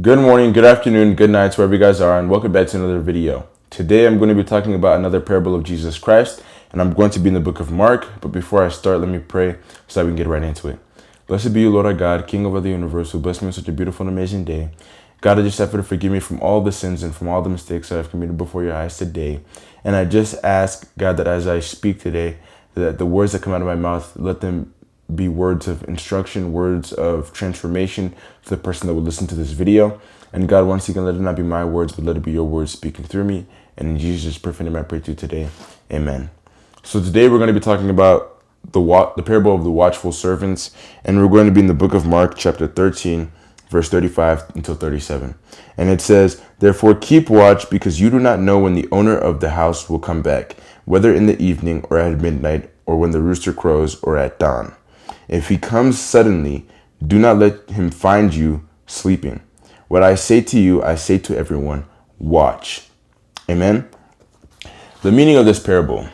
Good morning, good afternoon, good night, wherever you guys are, and welcome back to another video. Today I'm going to be talking about another parable of Jesus Christ, and I'm going to be in the book of Mark. But before I start, let me pray so that we can get right into it. Blessed be you, Lord our God, King over the universe, who blessed me with such a beautiful and amazing day. God, I just ask you to forgive me from all the sins and from all the mistakes that I've committed before your eyes today. And I just ask, God, that as I speak today, that the words that come out of my mouth, let them be words of instruction, words of transformation to the person that will listen to this video. And God, once again, let it not be my words, but let it be your words speaking through me. And in Jesus' perfect name I pray to you today. Amen. So today we're going to be talking about the parable of the watchful servants. And we're going to be in the book of Mark, chapter 13, verse 35 until 37. And it says, "Therefore keep watch, because you do not know when the owner of the house will come back, whether in the evening or at midnight, or when the rooster crows or at dawn. If he comes suddenly, do not let him find you sleeping. What I say to you, I say to everyone, watch." Amen. The meaning of this parable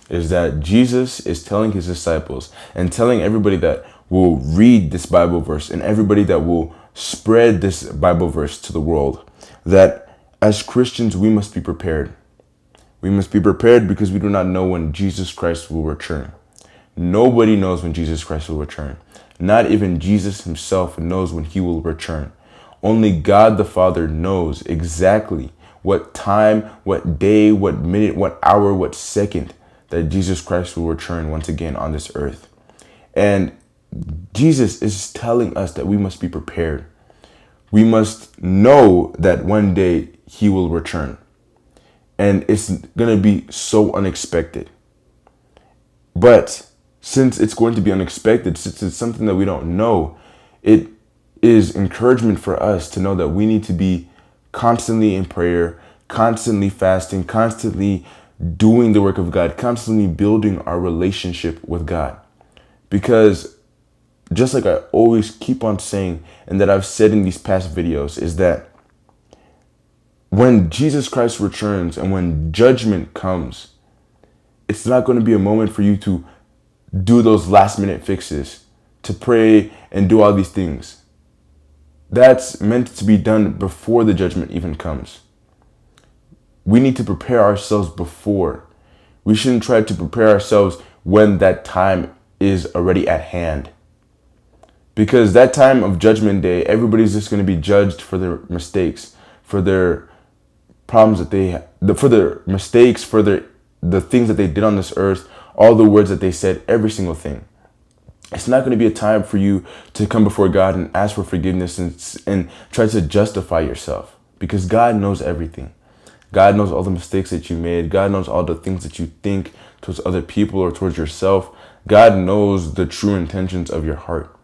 is that Jesus is telling his disciples and telling everybody that will read this Bible verse and everybody that will spread this Bible verse to the world, that as Christians, we must be prepared. We must be prepared because we do not know when Jesus Christ will return. Nobody knows when Jesus Christ will return. Not even Jesus himself knows when he will return. Only God the Father knows exactly what time, what day, what minute, what hour, what second that Jesus Christ will return once again on this earth. And Jesus is telling us that we must be prepared. We must know that one day he will return. And it's going to be so unexpected. But since it's going to be unexpected, since it's something that we don't know, it is encouragement for us to know that we need to be constantly in prayer, constantly fasting, constantly doing the work of God, constantly building our relationship with God. Because just like I always keep on saying, and that I've said in these past videos, is that when Jesus Christ returns and when judgment comes, it's not going to be a moment for you to do those last minute fixes, to pray and do all these things. That's meant to be done before the judgment even comes. We need to prepare ourselves before. We shouldn't try to prepare ourselves when that time is already at hand. Because that time of judgment day, everybody's just going to be judged for their mistakes, for their problems that they have, for their mistakes, for the things that they did on this earth, all the words that they said, every single thing. It's not going to be a time for you to come before God and ask for forgiveness and try to justify yourself, because God knows everything. God knows all the mistakes that you made. God knows all the things that you think towards other people or towards yourself. God knows the true intentions of your heart.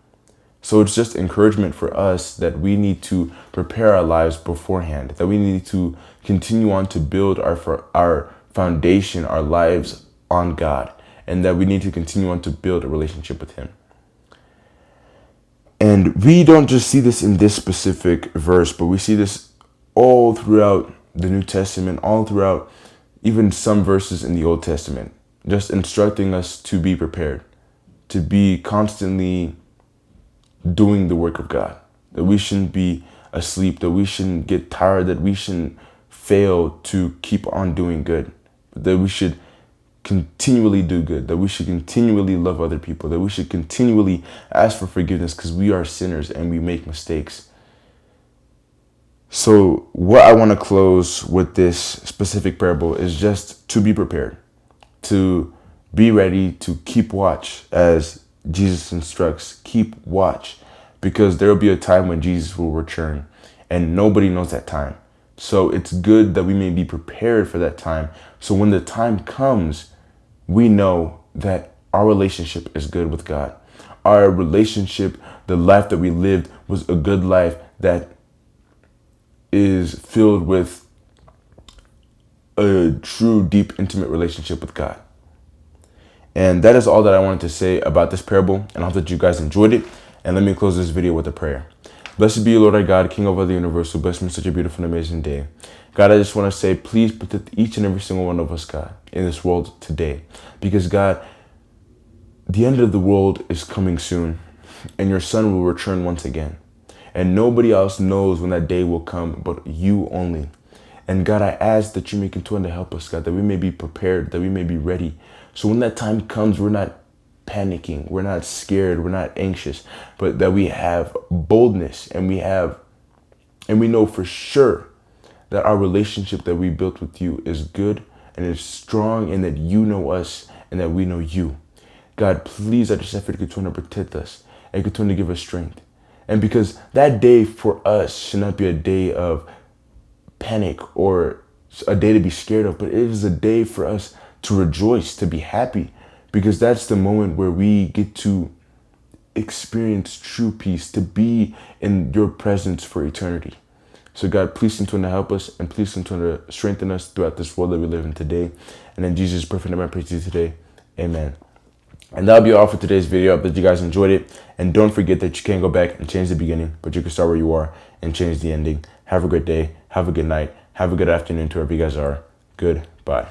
So it's just encouragement for us that we need to prepare our lives beforehand, that we need to continue on to build our foundation, our lives on God, and that we need to continue on to build a relationship with him. And we don't just see this in this specific verse, but we see this all throughout the New Testament, all throughout even some verses in the Old Testament, just instructing us to be prepared, to be constantly doing the work of God, that we shouldn't be asleep, that we shouldn't get tired, that we shouldn't fail to keep on doing good, but that we should continually do good, that we should continually love other people, that we should continually ask for forgiveness because we are sinners and we make mistakes. So what I want to close with this specific parable is just to be prepared, to be ready, to keep watch as Jesus instructs. Keep watch, because there will be a time when Jesus will return and nobody knows that time. So it's good that we may be prepared for that time. So when the time comes, we know that our relationship is good with God. Our relationship, the life that we lived, was a good life that is filled with a true, deep, intimate relationship with God. And that is all that I wanted to say about this parable, and I hope that you guys enjoyed it. And let me close this video with a prayer. Blessed be you, Lord our God, King over the universe, who blessed me with such a beautiful and amazing day. God, I just want to say, please protect each and every single one of us, God, in this world today. Because, God, the end of the world is coming soon, and your son will return once again. And nobody else knows when that day will come but you only. And God, I ask that you may continue to help us, God, that we may be prepared, that we may be ready. So when that time comes, we're not panicking, we're not scared, we're not anxious, but that we have boldness and we know for sure that our relationship that we built with you is good and is strong, and that you know us and that we know you. God, please, I just ask you to continue to protect us and continue to give us strength. And because that day for us should not be a day of panic or a day to be scared of, but it is a day for us to rejoice, to be happy, because that's the moment where we get to experience true peace, to be in your presence for eternity. So God, please continue to help us, and please continue to strengthen us throughout this world that we live in today. And in Jesus' perfect name I pray to you today. Amen. And that'll be all for today's video. I hope that you guys enjoyed it. And don't forget that you can't go back and change the beginning, but you can start where you are and change the ending. Have a great day. Have a good night. Have a good afternoon to wherever you guys are. Goodbye.